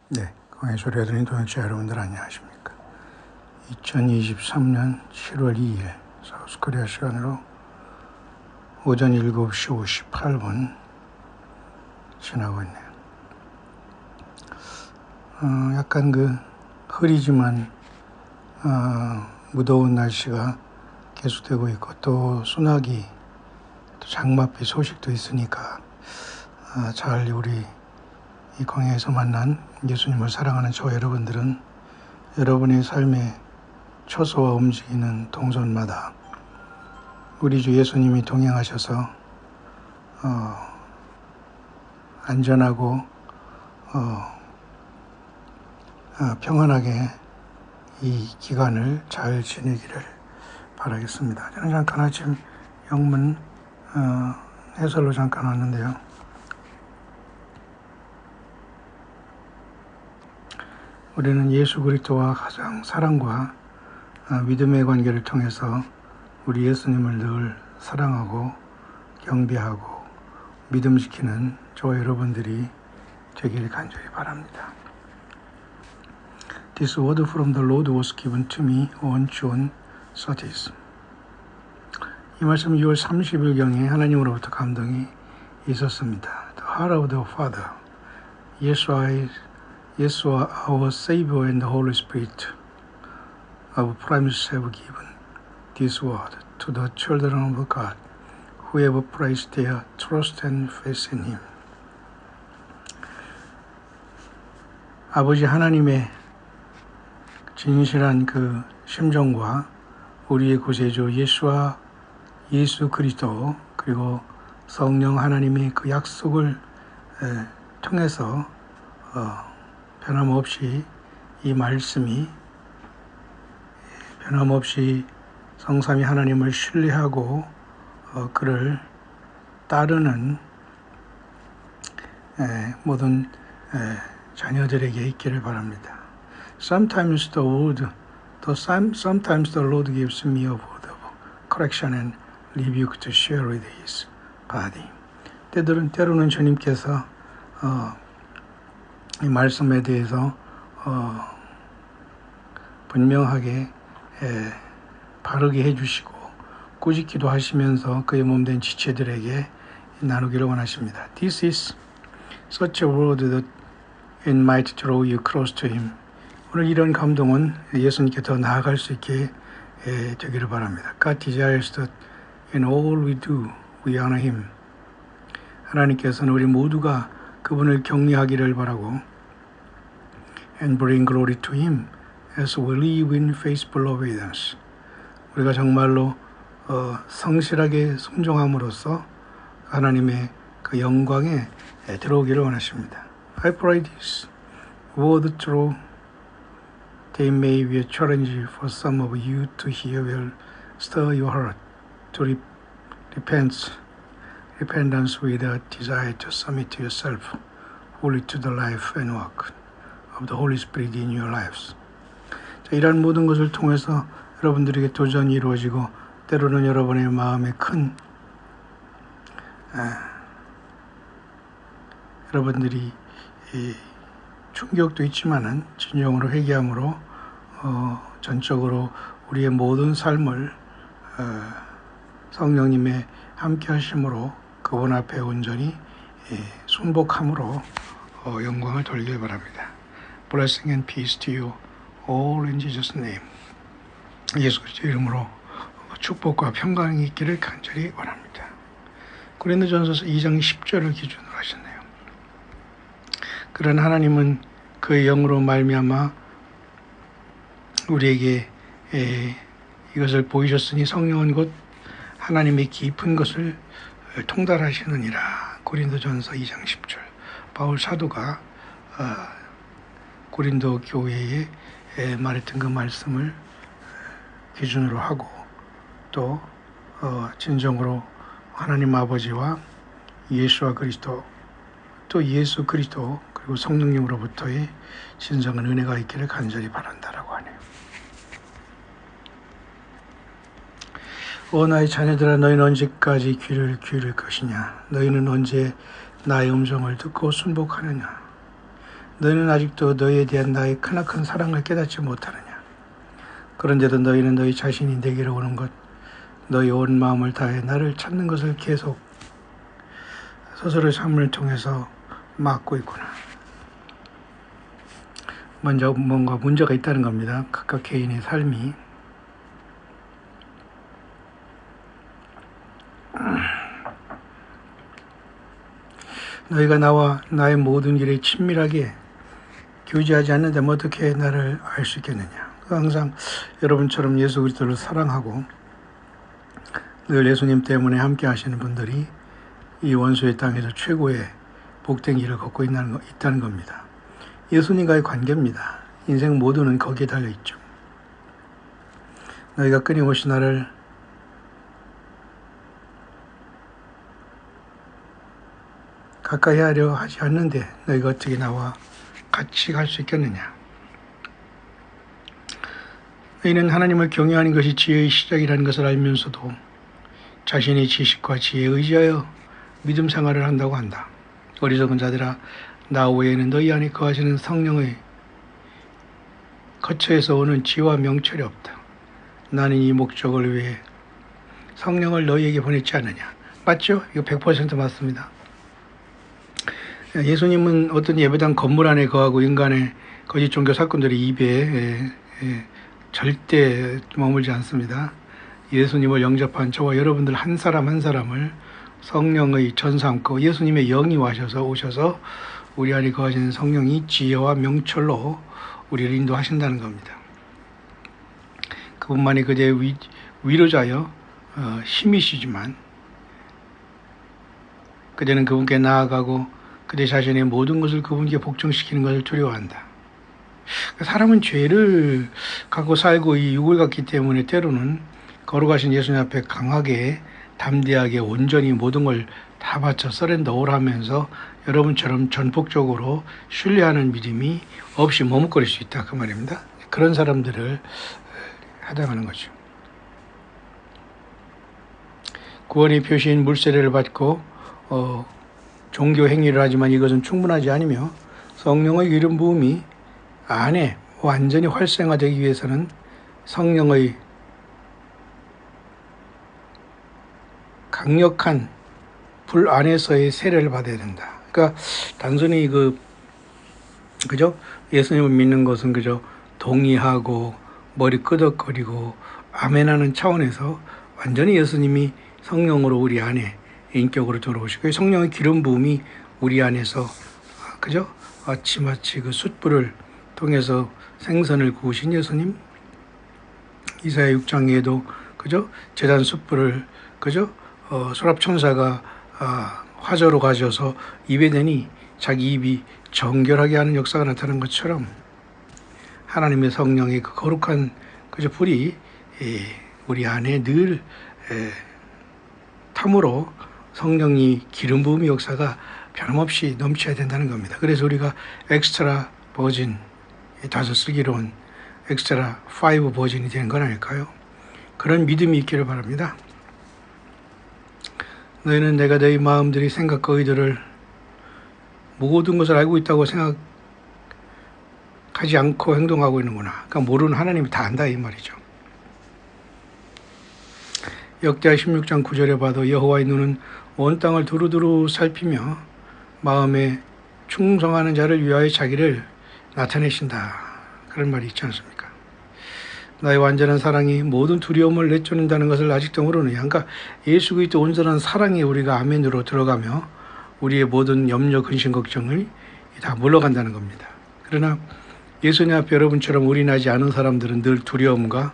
네, 광야의 소리 듣는 동역자 여러분들 안녕하십니까? 2023년 7월 2일 사우스코리아 시간으로 오전 7시 58분 지나고 있네요. 약간 흐리지만 무더운 날씨가 계속되고 있고 또 소나기, 또 장맛비 소식도 있으니까 잘 우리 이 광야에서 만난 예수님을 사랑하는 저 여러분들은 여러분의 삶의 처소와 움직이는 동선마다 우리 주 예수님이 동행하셔서 안전하고 평안하게 이 기간을 잘 지내기를 바라겠습니다. 저는 잠깐 아침 영문 해설로 잠깐 왔는데요. 우리는 예수 그리스도와 가장 사랑과 믿음의 관계를 통해서 우리 예수님을 늘 사랑하고 경배하고 믿음시키는 저와 여러분들이 되길 간절히 바랍니다. This word from the Lord was given to me on June 30th. 이 말씀 6월 30일경에 하나님으로부터 감동이 있었습니다. The heart of the Father, Yeshua, our Savior and the Holy Spirit of promise have given this word to the children of God who have placed their trust and faith in Him. 아버지 하나님의 진실한 그 심정과 우리의 구세주 예수 그리스도 그리고 성령 하나님의 그 약속을 통해서 변함없이 이 말씀이 변함없이 성삼위 하나님을 신뢰하고 그를 따르는 모든 자녀들에게 있기를 바랍니다. Sometimes the Lord gives me a word of correction and rebuke to share with His body. 때로는 주님께서 이 말씀에 대해서 분명하게 바르게 해주시고 꾸짖기도 하시면서 그의 몸된 지체들에게 나누기를 원하십니다. This is such a word that it might draw you close to Him. 오늘 이런 감동은 예수님께 더 나아갈 수 있게 되기를 바랍니다. God desires that in all we do, we honor Him. 하나님께서는 우리 모두가 그분을 경외하기를 바라고 and bring glory to Him as we live in faithful obedience. 우리가 정말로 성실하게 순종함으로써 하나님의 그 영광에 들어오기를 원하십니다. I pray this word through they may be a challenge for some of you to hear will stir your heart to repentance with a desire to submit yourself fully to the life and work of the Holy Spirit in your lives. 자, 이러한 모든 것을 통해서 여러분들에게 도전이 이루어지고 때로는 여러분의 마음에 큰 여러분들이 충격도 있지만은 진정으로 회개함으로 전적으로 우리의 모든 삶을 성령님의 함께 하심으로 그분 앞에 온전히 순복함으로 영광을 돌리길 바랍니다. Blessing and peace to you all in Jesus' name. 예수 그리스도 이름으로 축복과 평강이 있기를 간절히 원합니다. 고린도전서 2장 10절을 기준으로 하셨네요. 그런 하나님은 그의 영으로 말미암아 우리에게 이것을 보이셨으니 성령은 곧 하나님의 깊은 것을 통달하시느니라. 고린도전서 2장 10절. 바울 사도가 고린도 교회에 말했던 그 말씀을 기준으로 하고 또 진정으로 하나님 아버지와 예수와 그리스도 또 예수 그리스도 그리고 성령님으로부터의 진정한 은혜가 있기를 간절히 바란다라고 하네요. 오 나의 자녀들아 너희는 언제까지 귀를 기울일 것이냐. 너희는 언제 나의 음성을 듣고 순복하느냐. 너희는 아직도 너희에 대한 나의 크나큰 사랑을 깨닫지 못하느냐. 그런데도 너희는 너희 자신이 내게로 오는 것, 너희 온 마음을 다해 나를 찾는 것을 계속 스스로의 삶을 통해서 막고 있구나. 먼저 뭔가 문제가 있다는 겁니다. 각각 개인의 삶이. 너희가 나와 나의 모든 일에 친밀하게 교제하지 않는다면 어떻게 나를 알 수 있겠느냐. 항상 여러분처럼 예수 그리스도를 사랑하고 늘 예수님 때문에 함께 하시는 분들이 이 원수의 땅에서 최고의 복된 길을 걷고 있다는 겁니다. 예수님과의 관계입니다. 인생 모두는 거기에 달려있죠. 너희가 끊임없이 나를 가까이 하려 하지 않는데 너희가 어떻게 나와 같이 갈 수 있겠느냐. 너희는 하나님을 경외하는 것이 지혜의 시작이라는 것을 알면서도 자신의 지식과 지혜에 의지하여 믿음 생활을 한다고 한다. 어리석은 자들아, 나 외에는 너희 안에 거하시는 성령의 거처에서 오는 지혜와 명철이 없다. 나는 이 목적을 위해 성령을 너희에게 보냈지 않느냐. 맞죠? 이거 100% 맞습니다. 예수님은 어떤 예배당 건물 안에 거하고 인간의 거짓 종교 사건들의 입에 절대 머물지 않습니다. 예수님을 영접한 저와 여러분들 한 사람 한 사람을 성령의 전삼고 예수님의 영이 오셔서 우리 안에 거하시는 성령이 지혜와 명철로 우리를 인도하신다는 겁니다. 그분만이 그대의 위로자여 힘이시지만 그대는 그분께 나아가고 그대 자신의 모든 것을 그분께 복종시키는 것을 두려워한다. 사람은 죄를 갖고 살고 이 육을 갖기 때문에 때로는 거룩하신 예수님 앞에 강하게 담대하게 온전히 모든 걸 다 바쳐 서렌더를 하면서 여러분처럼 전폭적으로 신뢰하는 믿음이 없이 머뭇거릴 수 있다 그 말입니다. 그런 사람들을 해당하는 거죠. 구원의 표시인 물세례를 받고 종교 행위를 하지만 이것은 충분하지 않으며 성령의 기름 부음이 안에 완전히 활성화되기 위해서는 성령의 강력한 불 안에서의 세례를 받아야 된다. 그러니까 단순히 그죠? 예수님을 믿는 것은 그저 동의하고 머리 끄덕거리고 아멘하는 차원에서 완전히 예수님이 성령으로 우리 안에 인격으로 들어오시고 성령의 기름 부음이 우리 안에서 그죠? 마치 그 숯불을 통해서 생선을 구우신 예수님, 이사야 6장에도 그죠? 제단 숯불을 그죠? 소랍 천사가 화저로 가져서 입에 대니 자기 입이 정결하게 하는 역사가 나타난 것처럼 하나님의 성령의 그 거룩한 그저 불이 우리 안에 늘 탐으로 성령이 기름 부음의 역사가 변함없이 넘쳐야 된다는 겁니다. 그래서 우리가 엑스트라 버진, 다섯 슬기로운 엑스트라 5 버진이 되는 건 아닐까요? 그런 믿음이 있기를 바랍니다. 너희는 내가 너희 마음들이 생각과 의도를 모든 것을 알고 있다고 생각하지 않고 행동하고 있는구나. 그러니까 모르는 하나님이 다 안다 이 말이죠. 역대하 16장 9절에 봐도 여호와의 눈은 온 땅을 두루두루 살피며 마음에 충성하는 자를 위하여 자기를 나타내신다. 그런 말이 있지 않습니까? 나의 완전한 사랑이 모든 두려움을 내쫓는다는 것을 아직도 모르느냐. 그러니까 예수 그리스도 온전한 사랑에 우리가 아멘으로 들어가며 우리의 모든 염려, 근심, 걱정을 다 물러간다는 겁니다. 그러나 예수님 앞에 여러분처럼 올인하지 않은 사람들은 늘 두려움과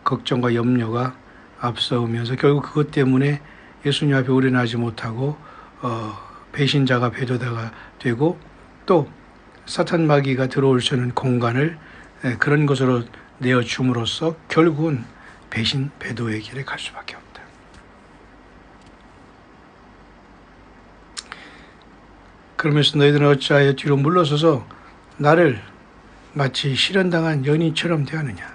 걱정과 염려가 앞서오면서 결국 그것 때문에 예수님 앞에 올인하지 못하고 배신자가 배도자가 되고 또 사탄 마귀가 들어올 수 있는 공간을 그런 것으로 내어줌으로써 결국은 배신, 배도의 길에 갈 수밖에 없다. 그러면서 너희들은 어찌하여 뒤로 물러서서 나를 마치 실현당한 연인처럼 대하느냐.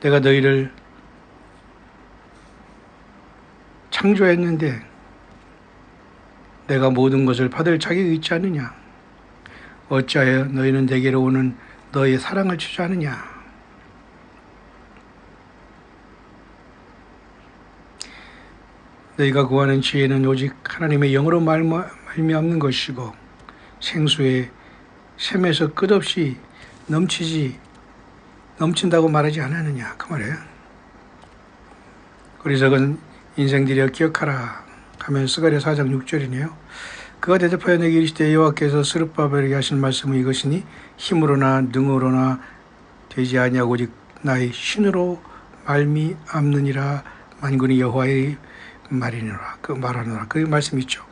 내가 너희를 창조했는데 내가 모든 것을 받을 자격이 있지 않느냐. 어찌하여 너희는 내게로 오는 너희의 사랑을 취소하느냐. 너희가 구하는 지혜는 오직 하나님의 영으로 말미암는 것이고 생수의 샘에서 끝없이 넘친다고 말하지 않았느냐 그 말이에요. 어리석은 인생들이여 기억하라 하면 스가랴 4장 6절이네요. 그가 대답하여 내게 이르시되 여호와께서 스룹바벨에게 하신 말씀은 이것이니 힘으로나 능으로나 되지 아니하고 오직 나의 신으로 말미암느니라. 만군의 여호와의 말이노라. 그 말하노라. 그 말씀이 있죠.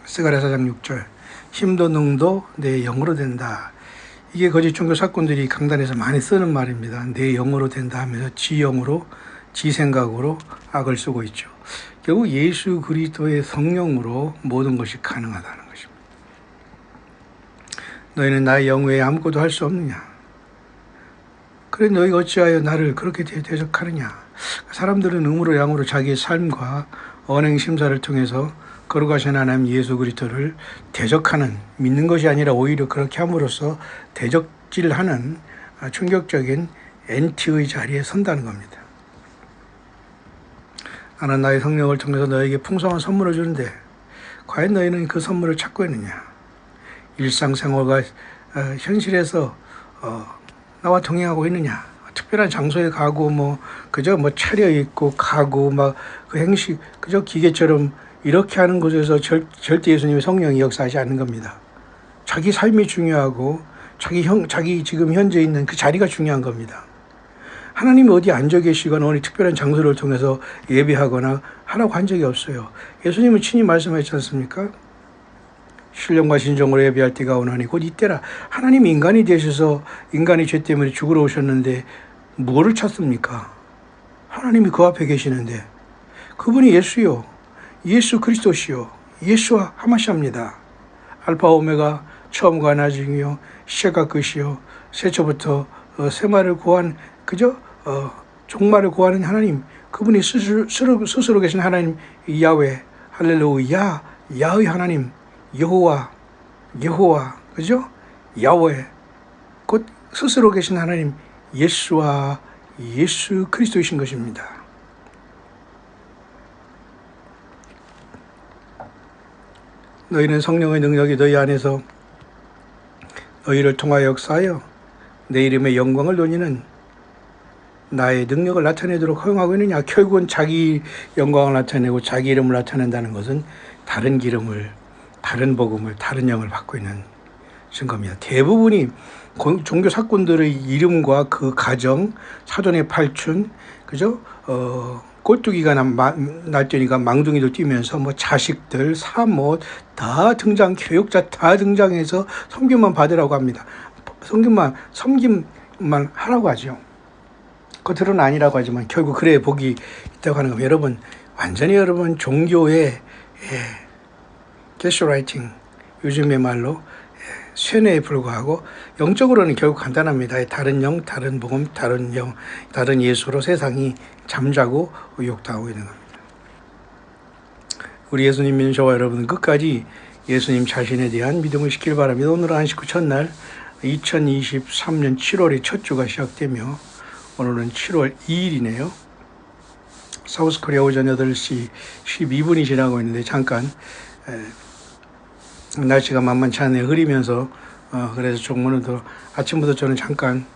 스가랴 4장 6절. 힘도 능도 내 영으로 된다. 이게 거짓 종교 사건들이 강단에서 많이 쓰는 말입니다. 내 영으로 된다 하면서 지 영으로 지 생각으로 악을 쓰고 있죠. 결국 예수 그리스도의 성령으로 모든 것이 가능하다는 것입니다. 너희는 나의 영 외에 아무것도 할 수 없느냐. 그래 너희가 어찌하여 나를 그렇게 대적하느냐. 사람들은 음으로 양으로 자기의 삶과 언행 심사를 통해서 거룩하신 하나님 예수 그리스도를 대적하는, 믿는 것이 아니라 오히려 그렇게 함으로써 대적질하는 충격적인 엔티의 자리에 선다는 겁니다. 나는 나의 성령을 통해서 너에게 풍성한 선물을 주는데 과연 너희는 그 선물을 찾고 있느냐. 일상생활과 현실에서 나와 동행하고 있느냐. 특별한 장소에 가고 그저 차려입고 가고 그 행식 그저 기계처럼 이렇게 하는 곳에서 절대 예수님의 성령이 역사하지 않는 겁니다. 자기 삶이 중요하고 자기 지금 현재 있는 그 자리가 중요한 겁니다. 하나님이 어디 앉아 계시거나 어느 특별한 장소를 통해서 예배하거나 하라고 한 적이 없어요. 예수님은 친히 말씀하셨지 않습니까? 신령과 진정으로 예배할 때가 오나니 곧 이때라. 하나님이 인간이 되셔서 인간의 죄 때문에 죽으러 오셨는데 뭐를 찾습니까? 하나님이 그 앞에 계시는데 그분이 예수요. 예수 그리스도시요. 예수와 하마시아입니다. 알파 오메가 처음과 나중이요. 시작과 끝이요. 세초부터 세마를 구한 그저 종말을 구하는 하나님, 그분이 스스로 계신 하나님 야훼, 할렐루야, 야의 하나님, 여호와, 그죠? 야훼, 곧 스스로 계신 하나님 예수와 예수 그리스도이신 것입니다. 너희는 성령의 능력이 너희 안에서 너희를 통하여 역사하여 내 이름의 영광을 논의는 나의 능력을 나타내도록 허용하고 있느냐. 결국은 자기 영광을 나타내고 자기 이름을 나타낸다는 것은 다른 기름을, 다른 복음을, 다른 영을 받고 있는 증거입니다. 대부분이 종교 사건들의 이름과 그 가정, 사돈의 팔춘, 그죠? 꼴뚜기가 날뛰니까 망둥이도 뛰면서 자식들, 사못 다 등장, 교육자 다 등장해서 섬김만 받으라고 합니다. 섬김만 하라고 하죠. 겉으로는 아니라고 하지만 결국 그래 복이 있다고 하는 겁니다. 여러분, 완전히 종교의 게시라이팅, 요즘의 말로 쇠뇌에 불과하고 영적으로는 결국 간단합니다. 다른 영, 다른 복음, 다른 영, 다른 예수로 세상이 잠자고 의욕당하고 있는 겁니다. 우리 예수님 믿는 저와 여러분은 끝까지 예수님 자신에 대한 믿음을 시키길 바랍니다. 오늘은 안식구 첫날 2023년 7월의 첫 주가 시작되며 오늘은 7월 2일이네요. 사우스코리아 오전 8시 12분이 지나고 있는데 잠깐 날씨가 만만치 않네요. 흐리면서 그래서 오늘도 아침부터 저는 잠깐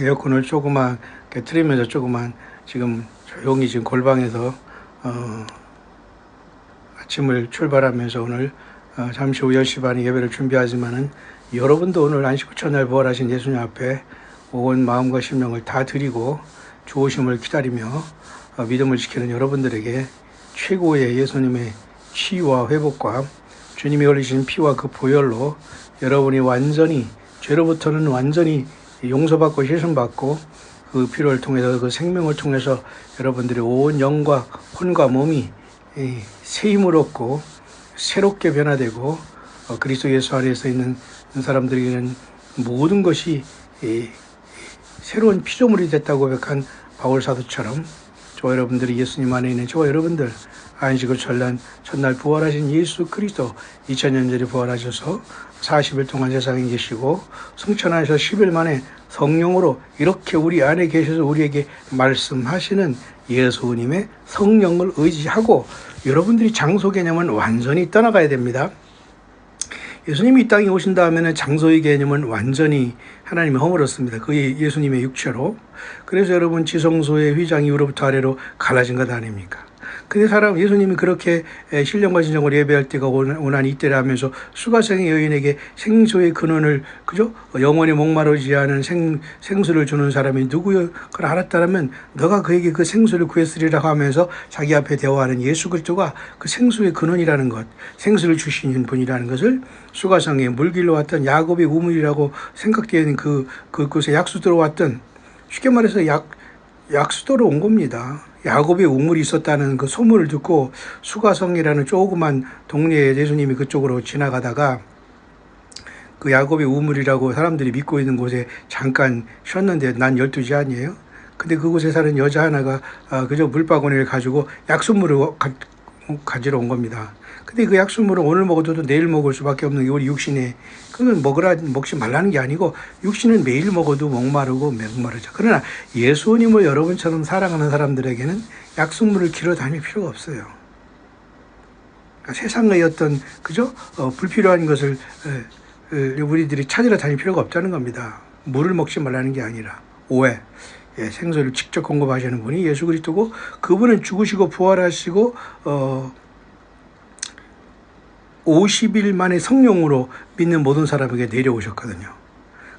에어컨을 조그만 틀리면서 조그만 지금 조용히 지금 골방에서 아침을 출발하면서 오늘 잠시 후 10시 반에 예배를 준비하지만은 여러분도 오늘 안식구 첫날 부활하신 예수님 앞에 온 마음과 심령을 다 드리고 좋으심을 기다리며 믿음을 지키는 여러분들에게 최고의 예수님의 치유와 회복과 주님이 흘리신 피와 그 보혈로 여러분이 완전히 죄로부터는 완전히 용서받고 씻음받고 그 피를 통해서 그 생명을 통해서 여러분들의 온 영과 혼과 몸이 새 힘을 얻고 새롭게 변화되고 그리스도 예수 안에서 있는 사람들에게는 모든 것이 새로운 피조물이 됐다고 고백한 바울 사도처럼 저와 여러분들이 예수님 안에 있는 저와 여러분들 안식을 첫날 부활하신 예수 그리스도 2000년 전에 부활하셔서 40일 동안 세상에 계시고 승천하셔서 10일 만에 성령으로 이렇게 우리 안에 계셔서 우리에게 말씀하시는 예수님의 성령을 의지하고 여러분들이 장소 개념은 완전히 떠나가야 됩니다. 예수님이 이 땅에 오신 다음에는 장소의 개념은 완전히 하나님이 허물었습니다. 그 예수님의 육체로. 그래서 여러분 지성소의 휘장이 위로부터 아래로 갈라진 것 아닙니까? 근데 예수님이 그렇게 신령과 진정을 예배할 때가 오나니 이때라 하면서 수가성의 여인에게 생수의 근원을 그죠? 영원히 목마르지 않은 생수를 주는 사람이 누구여? 그걸 알았다면 너가 그에게 그 생수를 구했으리라 하면서 자기 앞에 대화하는 예수 그리스도가 그 생수의 근원이라는 것, 생수를 주시는 분이라는 것을 수가성에 물길로 왔던 야곱의 우물이라고 생각되는 그곳에 약수도로 왔던, 쉽게 말해서 약수도로 온 겁니다. 야곱의 우물이 있었다는 그 소문을 듣고 수가성이라는 조그만 동네에 예수님이 그쪽으로 지나가다가 그 야곱의 우물이라고 사람들이 믿고 있는 곳에 잠깐 쉬었는데 난 12시 아니에요? 근데 그곳에 사는 여자 하나가 그저 물바구니를 가지고 약수물을 가지러 온 겁니다. 근데 그 약수물은 오늘 먹어도 내일 먹을 수밖에 없는 게 우리 육신에, 그건 먹지 말라는 게 아니고 육신은 매일 먹어도 목마르고 목마르죠. 그러나 예수님을 여러분처럼 사랑하는 사람들에게는 약수물을 길어 다닐 필요가 없어요. 그러니까 세상의 어떤 그죠? 불필요한 것을 우리들이 찾으러 다닐 필요가 없다는 겁니다. 물을 먹지 말라는 게 아니라 오해. 생수를 직접 공급하시는 분이 예수 그리스도고, 그분은 죽으시고 부활하시고 50일 만에 성령으로 믿는 모든 사람에게 내려오셨거든요.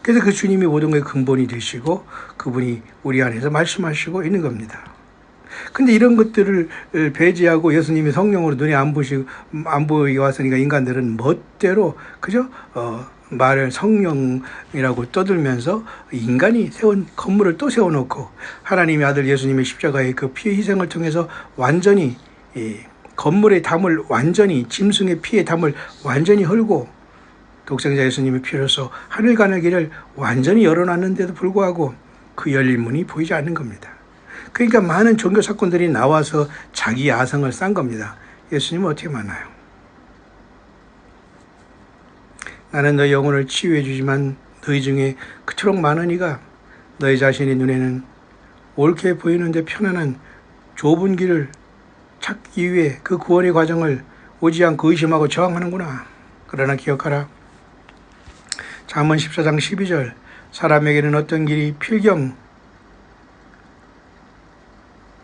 그래서 그 주님이 모든 것의 근본이 되시고 그분이 우리 안에서 말씀하시고 있는 겁니다. 근데 이런 것들을 배제하고 예수님이 성령으로 눈에 안 보이게 왔으니까 인간들은 멋대로 그죠? 말을 성령이라고 떠들면서 인간이 세운 건물을 또 세워놓고 하나님의 아들 예수님의 십자가의 그 피의 희생을 통해서 완전히 건물의 담을 완전히, 짐승의 피의 담을 완전히 헐고 독생자 예수님의 피로서 하늘 가는 길을 완전히 열어놨는데도 불구하고 그 열린 문이 보이지 않는 겁니다. 그러니까 많은 종교 사건들이 나와서 자기 야성을 싼 겁니다. 예수님은 어떻게 만나요? 나는 너희 영혼을 치유해 주지만 너희 중에 그토록 많은 이가 너희 자신의 눈에는 옳게 보이는데 편안한 좁은 길을 찾기 위해 그 구원의 과정을 오지 않고 의심하고 저항하는구나. 그러나 기억하라. 잠언 14장 12절 사람에게는 어떤 길이 필경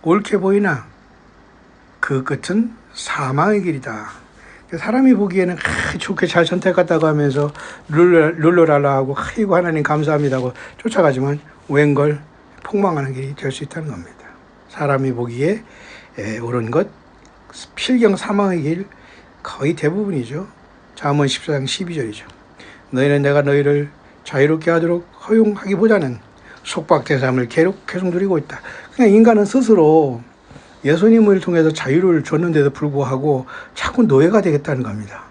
옳게 보이나 그 끝은 사망의 길이다. 사람이 보기에는 좋게 잘 선택했다고 하면서 룰루랄라 하고 아이고 하나님 감사합니다고 쫓아가지만 웬걸 폭망하는 길이 될 수 있다는 겁니다. 사람이 보기에 옳은 것, 필경 사망의 길 거의 대부분이죠. 잠언 14장 12절이죠. 너희는 내가 너희를 자유롭게 하도록 허용하기보다는 속박된 삶을 계속 누리고 있다. 그냥 인간은 스스로 예수님을 통해서 자유를 줬는데도 불구하고 자꾸 노예가 되겠다는 겁니다.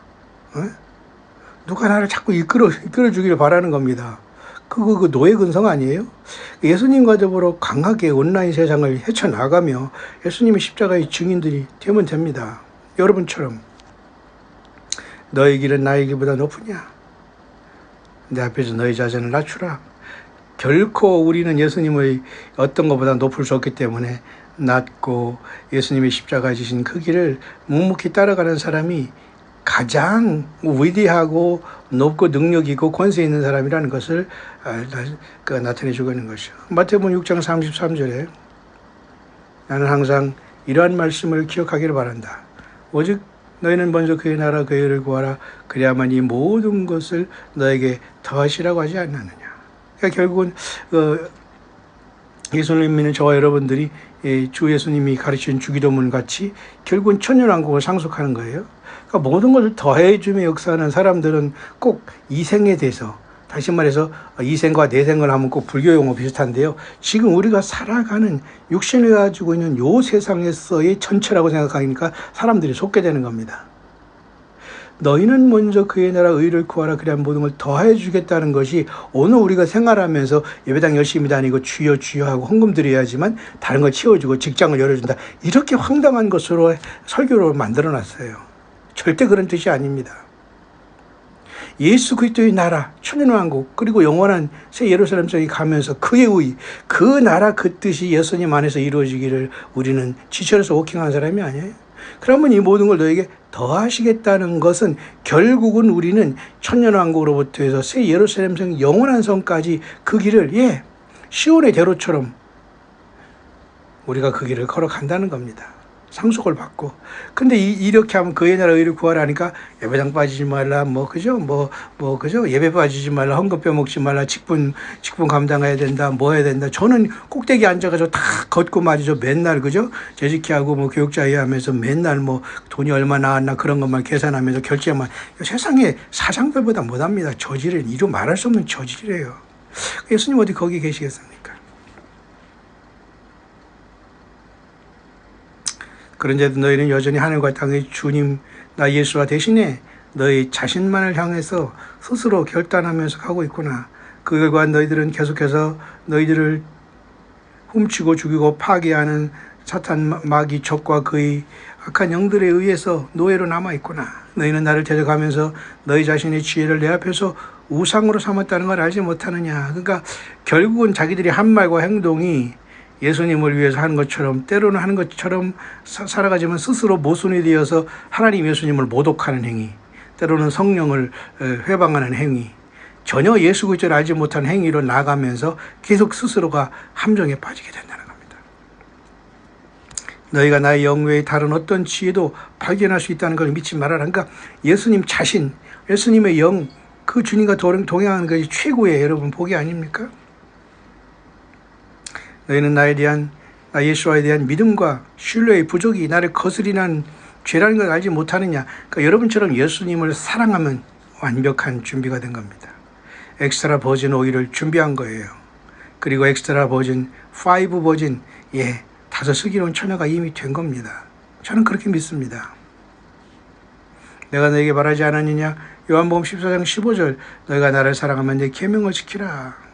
누가 나를 자꾸 이끌어주기를 바라는 겁니다. 그 노예 근성 아니에요? 예수님과 더불어 강하게 온라인 세상을 헤쳐나가며 예수님의 십자가의 증인들이 되면 됩니다. 여러분처럼 너의 길은 나의 길보다 높으냐? 내 앞에서 너희 자신을 낮추라. 결코 우리는 예수님의 어떤 것보다 높을 수 없기 때문에 낮고 예수님의 십자가에 지신 그 길을 묵묵히 따라가는 사람이 가장 위대하고 높고 능력 있고 권세 있는 사람이라는 것을 나타내 주고 있는 것이죠. 마태복음 6장 33절에 나는 항상 이러한 말씀을 기억하기를 바란다. 오직 너희는 먼저 그의 나라 그의 의를 구하라. 그래야만 이 모든 것을 너에게 더하시라고 하지 않느냐. 그러니까 결국은 예수님 믿는 저와 여러분들이 주 예수님이 가르치신 주기도문 같이 결국은 천년왕국을 상속하는 거예요. 그러니까 모든 것을 더해주며 역사하는 사람들은 꼭 이생에 대해서, 다시 말해서 이생과 내생을 하면 꼭 불교 용어 비슷한데요. 지금 우리가 살아가는 육신을 가지고 있는 요 세상에서의 전체라고 생각하니까 사람들이 속게 되는 겁니다. 너희는 먼저 그의 나라 의를 구하라 그래야 모든 걸 더해 주겠다는 것이 오늘 우리가 생활하면서 예배당 열심히 다니고 주여 주여 하고 헌금 드려야지만 다른 걸 채워주고 직장을 열어준다. 이렇게 황당한 것으로 설교를 만들어놨어요. 절대 그런 뜻이 아닙니다. 예수 그리스도의 나라, 천년왕국, 그리고 영원한 새 예루살렘 성에 가면서 그의 의, 그 나라 그 뜻이 예수님 안에서 이루어지기를 우리는 지쳐서 워킹한 사람이 아니에요. 그러면 이 모든 걸 너에게 더하시겠다는 것은 결국은 우리는 천년왕국으로부터 해서 새 예루살렘 성 영원한 성까지 그 길을 시온의 대로처럼 우리가 그 길을 걸어간다는 겁니다. 상속을 받고. 근데 이렇게 하면 그의 나라 의를 구하라 하니까 예배당 빠지지 말라, 그죠? 예배 빠지지 말라, 헌금 빼먹지 말라, 직분 감당해야 된다, 뭐 해야 된다. 저는 꼭대기 앉아가지고 다 걷고 말이죠. 맨날, 그죠? 재직하고 교육자 회의하면서 맨날 돈이 얼마 나왔나 그런 것만 계산하면서 결제만. 세상에 사상들보다 못합니다. 저질을, 이루 말할 수 없는 저질이래요. 예수님 어디 거기 계시겠습니까? 그런데도 너희는 여전히 하늘과 땅의 주님 나 예수와 대신에 너희 자신만을 향해서 스스로 결단하면서 가고 있구나. 그 결과 너희들은 계속해서 너희들을 훔치고 죽이고 파괴하는 사탄 마귀 적과 그의 악한 영들에 의해서 노예로 남아있구나. 너희는 나를 대적하면서 너희 자신의 지혜를 내 앞에서 우상으로 삼았다는 걸 알지 못하느냐. 그러니까 결국은 자기들이 한 말과 행동이 예수님을 위해서 하는 것처럼, 때로는 하는 것처럼 살아가지만 스스로 모순이 되어서 하나님 예수님을 모독하는 행위, 때로는 성령을 회방하는 행위, 전혀 예수 그리스도를 알지 못한 행위로 나가면서 계속 스스로가 함정에 빠지게 된다는 겁니다. 너희가 나의 영 외에 다른 어떤 지혜도 발견할 수 있다는 걸 믿지 말아라. 그러니까 예수님 자신, 예수님의 영, 그 주님과 동행하는 것이 최고의 여러분 복이 아닙니까? 너희는 나 예수와에 대한 믿음과 신뢰의 부족이 나를 거스리는 죄라는 걸 알지 못하느냐. 그러니까 여러분처럼 예수님을 사랑하면 완벽한 준비가 된 겁니다. 엑스트라 버진 오일을 준비한 거예요. 그리고 엑스트라 버진 5 버진 5 슬기로운 처녀가 이미 된 겁니다. 저는 그렇게 믿습니다. 내가 너에게 말하지 않았느냐. 요한복음 14장 15절 너희가 나를 사랑하면 내 계명을 지키라.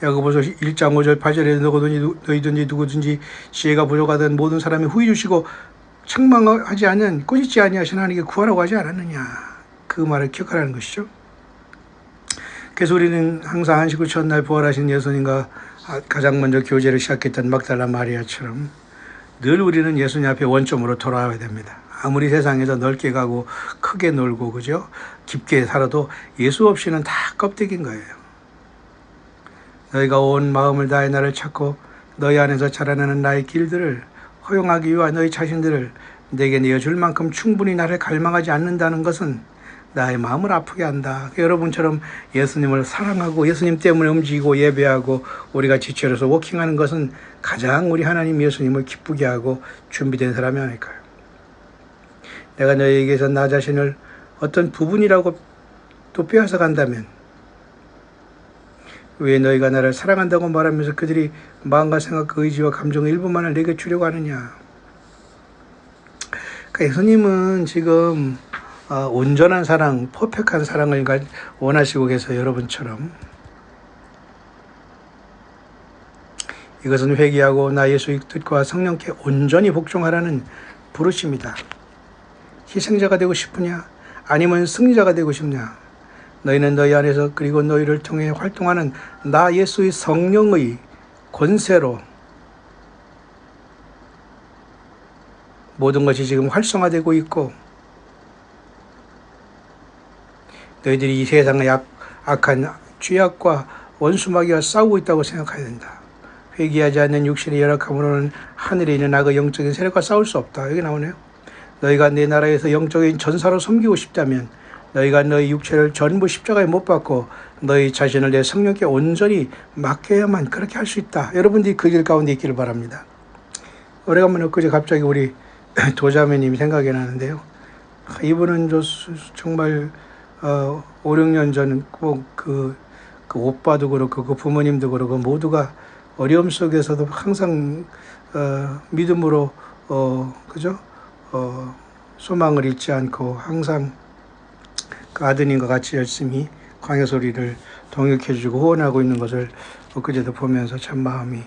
야고보서 1장 5절 8절에 너희든지 누구든지 지혜가 부족하던 모든 사람이 후히 주시고 책망하지 않는 꾸짖지 아니하신 하나님께 구하라고 하지 않았느냐. 그 말을 기억하라는 것이죠. 그래서 우리는 항상 안식 후 첫날 부활하신 예수님과 가장 먼저 교제를 시작했던 막달라 마리아처럼 늘 우리는 예수님 앞에 원점으로 돌아와야 됩니다. 아무리 세상에서 넓게 가고 크게 놀고 그죠? 깊게 살아도 예수 없이는 다 껍데기인 거예요. 너희가 온 마음을 다해 나를 찾고 너희 안에서 자라나는 나의 길들을 허용하기 위하 너희 자신들을 내게 내어줄 만큼 충분히 나를 갈망하지 않는다는 것은 나의 마음을 아프게 한다. 여러분처럼 예수님을 사랑하고 예수님 때문에 움직이고 예배하고 우리가 지체로서 워킹하는 것은 가장 우리 하나님 예수님을 기쁘게 하고 준비된 사람이 아닐까요? 내가 너희에게서 나 자신을 어떤 부분이라고 또 빼앗아 간다면 왜 너희가 나를 사랑한다고 말하면서 그들이 마음과 생각, 의지와 감정의 일부만을 내게 주려고 하느냐. 그러니까 예수님은 지금 온전한 사랑, 퍼펙트한 사랑을 원하시고 계세요. 여러분처럼. 이것은 회개하고 나 예수의 뜻과 성령께 온전히 복종하라는 부르심이다. 희생자가 되고 싶으냐? 아니면 승리자가 되고 싶냐? 너희는 너희 안에서 그리고 너희를 통해 활동하는 나 예수의 성령의 권세로 모든 것이 지금 활성화되고 있고 너희들이 이 세상의 악한 죄악과 원수마귀와 싸우고 있다고 생각해야 된다. 회개하지 않는 육신의 열악함으로는 하늘에 있는 악의 영적인 세력과 싸울 수 없다. 여기 나오네요. 너희가 내 나라에서 영적인 전사로 섬기고 싶다면 너희가 너희 육체를 전부 십자가에 못 박고 너희 자신을 내 성령께 온전히 맡겨야만 그렇게 할 수 있다. 여러분들이 그 길 가운데 있기를 바랍니다. 오래간만에 엊그제 갑자기 우리 도자매님이 생각이 나는데요. 이분은 정말 5, 6년 전 그 오빠도 그렇고 그 부모님도 그렇고 모두가 어려움 속에서도 항상 믿음으로 그죠? 소망을 잃지 않고 항상 그 아드님과 같이 열심히 광야 소리를 동역해주고 후원하고 있는 것을 엊그제도 보면서 참 마음이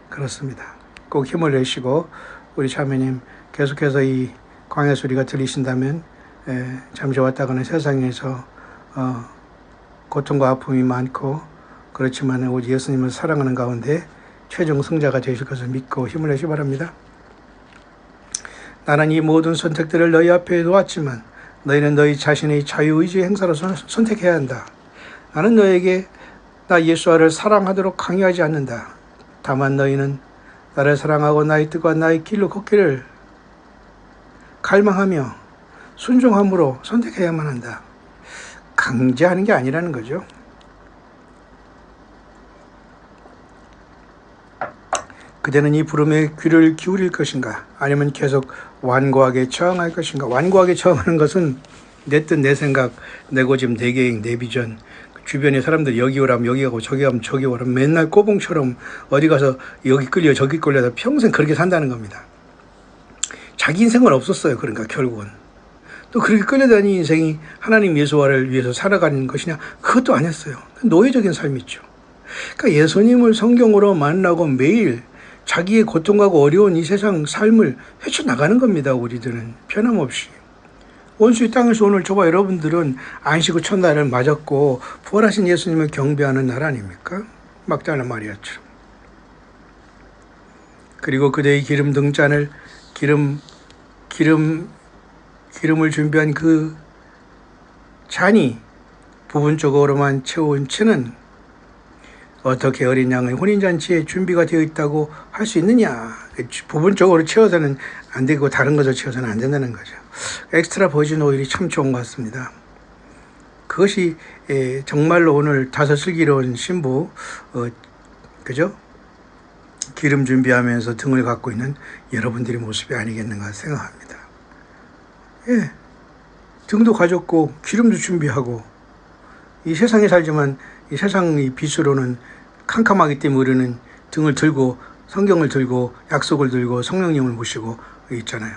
그렇습니다. 꼭 힘을 내시고 우리 자매님 계속해서 이 광야 소리가 들리신다면 잠시 왔다가는 세상에서 고통과 아픔이 많고 그렇지만 오직 예수님을 사랑하는 가운데 최종 승자가 되실 것을 믿고 힘을 내시 바랍니다. 나는 이 모든 선택들을 너희 앞에 놓았지만 너희는 너희 자신의 자유의지의 행사로서 선택해야 한다. 나는 너에게 나 예수와를 사랑하도록 강요하지 않는다. 다만 너희는 나를 사랑하고 나의 뜻과 나의 길로 걷기를 갈망하며 순종함으로 선택해야만 한다. 강제하는 게 아니라는 거죠. 그대는 이 부름에 귀를 기울일 것인가? 아니면 계속 완고하게 저항할 것인가? 완고하게 저항하는 것은 내 뜻, 내 생각, 내 고집, 내 계획, 내 비전, 주변의 사람들 여기 오라면 여기 가고 저기 가면 저기 오라면 맨날 꼬봉처럼 어디 가서 여기 끌려 저기 끌려다 평생 그렇게 산다는 겁니다. 자기 인생은 없었어요. 그러니까 결국은. 또 그렇게 끌려다니는 인생이 하나님 예수와를 위해서 살아가는 것이냐? 그것도 아니었어요. 노예적인 삶이죠. 그러니까 예수님을 성경으로 만나고 매일 자기의 고통과 어려운 이 세상 삶을 헤쳐나가는 겁니다. 우리들은 변함없이. 원수의 땅에서 오늘 저와 여러분들은 안식 후 첫날을 맞았고 부활하신 예수님을 경배하는 날 아닙니까? 막달라 마리아처럼. 그리고 그대의 기름 등잔을 기름을 준비한 그 잔이 부분적으로만 채운 채는 어떻게 어린 양의 혼인잔치에 준비가 되어 있다고 할 수 있느냐. 부분적으로 채워서는 안 되고 다른 것을 채워서는 안 된다는 거죠. 엑스트라 버진 오일이 참 좋은 것 같습니다. 그것이 정말로 오늘 다섯 슬기로운 신부 그죠? 기름 준비하면서 등을 갖고 있는 여러분들의 모습이 아니겠는가 생각합니다. 예, 등도 가졌고 기름도 준비하고 이 세상에 살지만 이 세상의 빛으로는 캄캄하기 때문에 우리는 등을 들고 성경을 들고 약속을 들고 성령님을 모시고 있잖아요.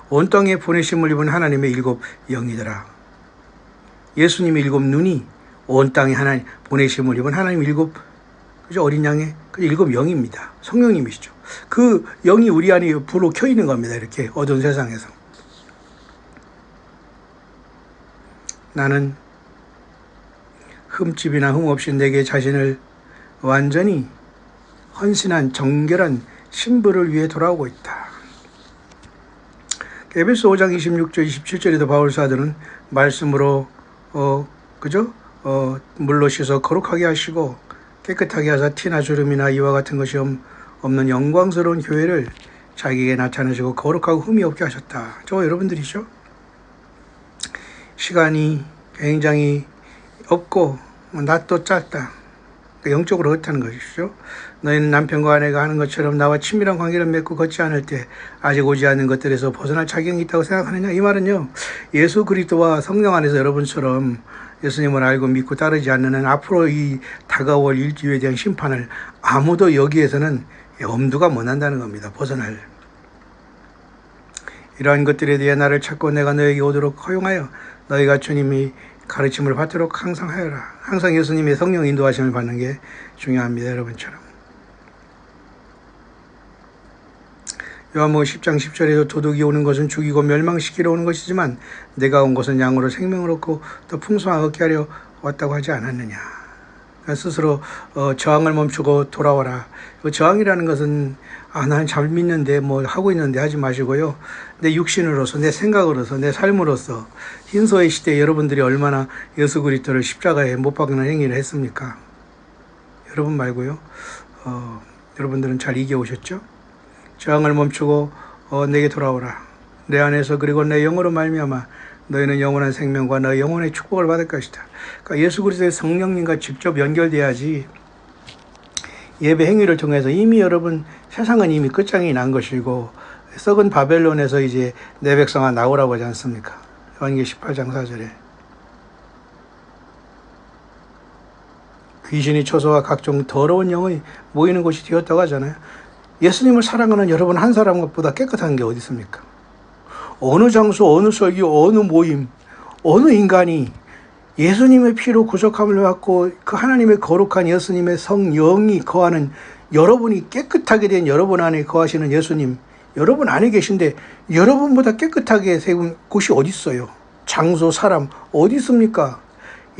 온 땅에 보내심을 입은 하나님의 일곱 영이더라. 예수님의 일곱 눈이 온 땅에 하나님 보내심을 입은 하나님 일곱 그죠? 어린 양의 그 일곱 영입니다. 성령님이시죠. 그 영이 우리 안에 불로 켜 있는 겁니다. 이렇게 어두운 세상에서. 나는 흠집이나 흠 없이 내게 자신을 완전히 헌신한 정결한 신부를 위해 돌아오고 있다. 에베소 5장 26절 27절에도 바울 사도는 말씀으로 그죠? 물로 씻어 거룩하게 하시고 깨끗하게 하사 티나 주름이나 이와 같은 것이 없는 영광스러운 교회를 자기에게 나타내시고 거룩하고 흠이 없게 하셨다. 저와 여러분들이죠. 시간이 굉장히 없고 낯도 짧다. 영적으로 그렇다는 것이죠. 너희는 남편과 아내가 하는 것처럼 나와 친밀한 관계를 맺고 걷지 않을 때 아직 오지 않은 것들에서 벗어날 자격이 있다고 생각하느냐? 이 말은요. 예수 그리스도와 성령 안에서 여러분처럼 예수님을 알고 믿고 따르지 않는 한 앞으로 이 다가올 일주에 대한 심판을 아무도 여기에서는 엄두가 못 난다는 겁니다. 벗어날. 이러한 것들에 대해 나를 찾고 내가 너에게 오도록 허용하여 너희가 주님이 가르침을 받도록 항상 하여라. 항상 예수님의 성령 인도하심을 받는 게 중요합니다. 여러분처럼. 요한복음 10장 10절에도 도둑이 오는 것은 죽이고 멸망시키러 오는 것이지만 내가 온 것은 양으로 생명을 얻고 더 풍성하게 얻게 하려 왔다고 하지 않았느냐. 그러니까 스스로 저항을 멈추고 돌아와라. 저항이라는 것은 나는 잘 믿는데 뭐 하고 있는데 하지 마시고요. 내 육신으로서 내 생각으로서 내 삶으로서 흰소의 시대에 여러분들이 얼마나 예수 그리스도를 십자가에 못 박는 행위를 했습니까? 여러분 말고요. 여러분들은 잘 이겨오셨죠? 저항을 멈추고 내게 돌아오라. 내 안에서 그리고 내 영으로 말미암아 너희는 영원한 생명과 너희 영혼의 축복을 받을 것이다. 그러니까 예수 그리스도의 성령님과 직접 연결돼야지 예배 행위를 통해서 이미 여러분 세상은 이미 끝장이 난 것이고 썩은 바벨론에서 이제 내 백성아 나오라고 하지 않습니까? 요한계시록 18장 4절에 귀신이 초소와 각종 더러운 영이 모이는 곳이 되었다고 하잖아요. 예수님을 사랑하는 여러분 한 사람보다 깨끗한 게 어디 있습니까? 어느 장소, 어느 설교, 어느 모임, 어느 인간이 예수님의 피로 구속함을 받고 그 하나님의 거룩한 예수님의 성령이 거하는, 여러분이 깨끗하게 된 여러분 안에 거하시는 예수님, 여러분 안에 계신데 여러분보다 깨끗하게 세운 곳이 어디 있어요? 장소, 사람 어디 있습니까?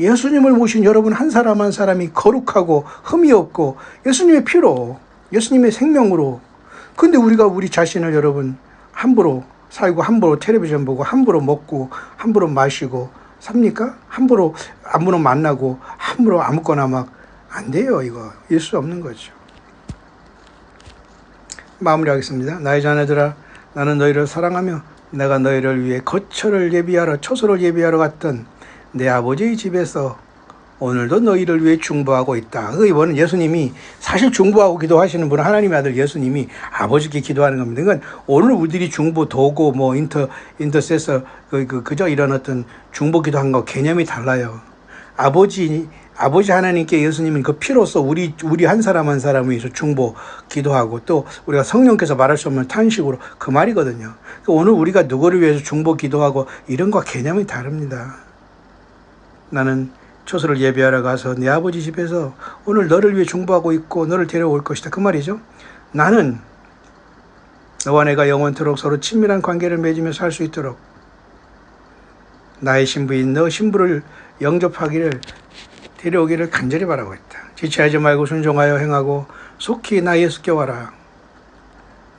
예수님을 모신 여러분 한 사람 한 사람이 거룩하고 흠이 없고 예수님의 피로, 예수님의 생명으로. 근데 우리가 우리 자신을 여러분 함부로 살고 함부로 텔레비전 보고 함부로 먹고 함부로 마시고 삽니까? 함부로 아무나 만나고 함부로 아무거나 막 안 돼요. 이거 예수 없는 거죠. 마무리하겠습니다. 나의 자녀들아, 나는 너희를 사랑하며 내가 너희를 위해 거처를 예비하러, 처소를 예비하러 갔던 내 아버지의 집에서 오늘도 너희를 위해 중보하고 있다. 이번은 예수님이 사실 중보하고 기도하시는 분은 하나님의 아들 예수님이 아버지께 기도하는 겁니다. 그러니까 오늘 우리들이 중보 도구, 뭐 인터세서 그저 이런 어떤 중보 기도한 거 개념이 달라요. 아버지 하나님께 예수님은 그 피로써 우리 한 사람 한 사람을 위해서 중보 기도하고, 또 우리가 성령께서 말할 수 없는 탄식으로 그 말이거든요. 그러니까 오늘 우리가 누구를 위해서 중보 기도하고 이런 거 개념이 다릅니다. 나는 처소를 예비하러 가서 내 아버지 집에서 오늘 너를 위해 중보하고 있고 너를 데려올 것이다. 그 말이죠. 나는 너와 내가 영원토록 서로 친밀한 관계를 맺으며 살 수 있도록 나의 신부인 너 신부를 영접하기를, 데려오기를 간절히 바라고 있다. 지체하지 말고 순종하여 행하고 속히 나 예수께 와라.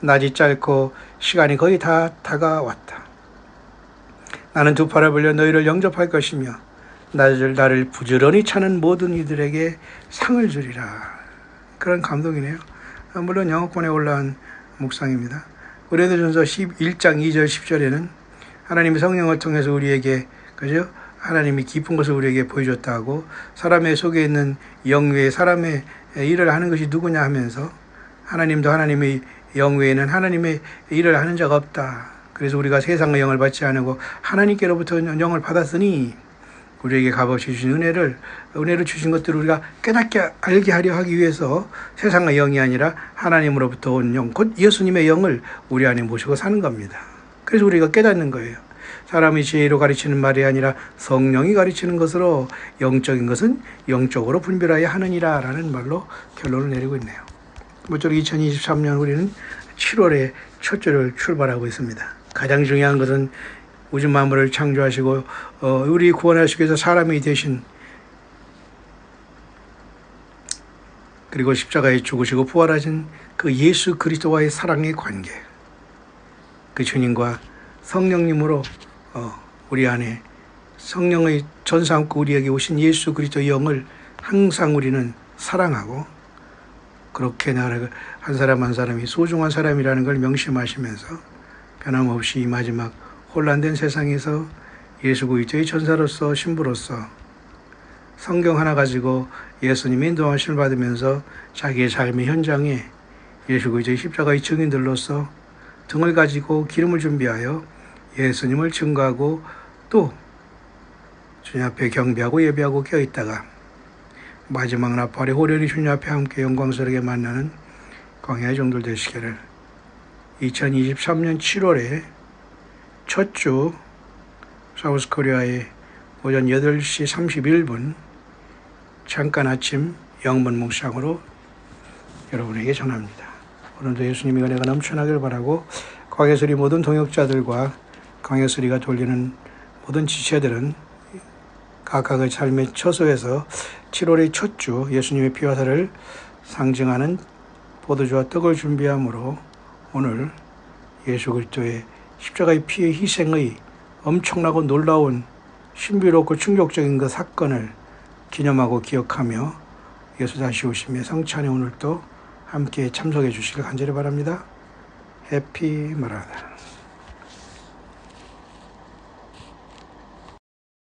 낮이 짧고 시간이 거의 다 다가왔다. 나는 두 팔을 벌려 너희를 영접할 것이며 나를 부지런히 찾는 모든 이들에게 상을 주리라. 그런 감동이네요. 물론 영어권에 올라온 묵상입니다. 고린도전서 11장 2절 10절에는 하나님의 성령을 통해서 우리에게, 그죠? 하나님이 깊은 것을 우리에게 보여줬다고, 사람의 속에 있는 영 외에 사람의 일을 하는 것이 누구냐 하면서 하나님도 하나님의 영 외에는 하나님의 일을 하는 자가 없다. 그래서 우리가 세상의 영을 받지 않고 하나님께로부터 영을 받았으니 우리에게 값없이 주신 은혜를 주신 것들을 우리가 깨닫게 알게 하려 하기 위해서 세상의 영이 아니라 하나님으로부터 온 영, 곧 예수님의 영을 우리 안에 모시고 사는 겁니다. 그래서 우리가 깨닫는 거예요. 사람이 지혜로 가르치는 말이 아니라 성령이 가르치는 것으로 영적인 것은 영적으로 분별하여 하느니라 라는 말로 결론을 내리고 있네요. 모쪼록 2023년 우리는 7월의 첫 주를 출발하고 있습니다. 가장 중요한 것은 우주 만물을 창조하시고 우리 구원하시기 위해서 사람이 되신, 그리고 십자가에 죽으시고 부활하신 그 예수 그리스도와의 사랑의 관계, 그 주님과 성령님으로 우리 안에 성령의 전사함과 우리에게 오신 예수 그리스도의 영을 항상 우리는 사랑하고, 그렇게 나를 한 사람 한 사람이 소중한 사람이라는 걸 명심하시면서 변함없이 이 마지막 혼란된 세상에서 예수 그리스도의 전사로서, 신부로서 성경 하나 가지고 예수님의 인도하심을 받으면서 자기의 삶의 현장에 예수 그리스도의 십자가의 증인들로서 등을 가지고 기름을 준비하여 예수님을 증거하고 또 주님 앞에 경배하고 예배하고 깨어있다가 마지막 나팔에 호련히 주님 앞에 함께 영광스럽게 만나는 광야의 종들 되시기를. 2023년 7월에 첫 주 사우스코리아의 오전 8시 31분 잠깐 아침 영문 묵상으로 여러분에게 전합니다. 오늘도 예수님의 은혜가 넘쳐나길 바라고, 광야소리 모든 동역자들과 광야소리가 돌리는 모든 지체들은 각각의 삶의 처소에서 7월의 첫 주 예수님의 피와 살을 상징하는 포도주와 떡을 준비함으로 오늘 예수 그리스도의 십자가의 피의 희생의 엄청나고 놀라운 신비롭고 충격적인 그 사건을 기념하고 기억하며 예수 다시 오심의 성찬에 오늘도 함께 참석해 주시길 간절히 바랍니다. 해피 마라나.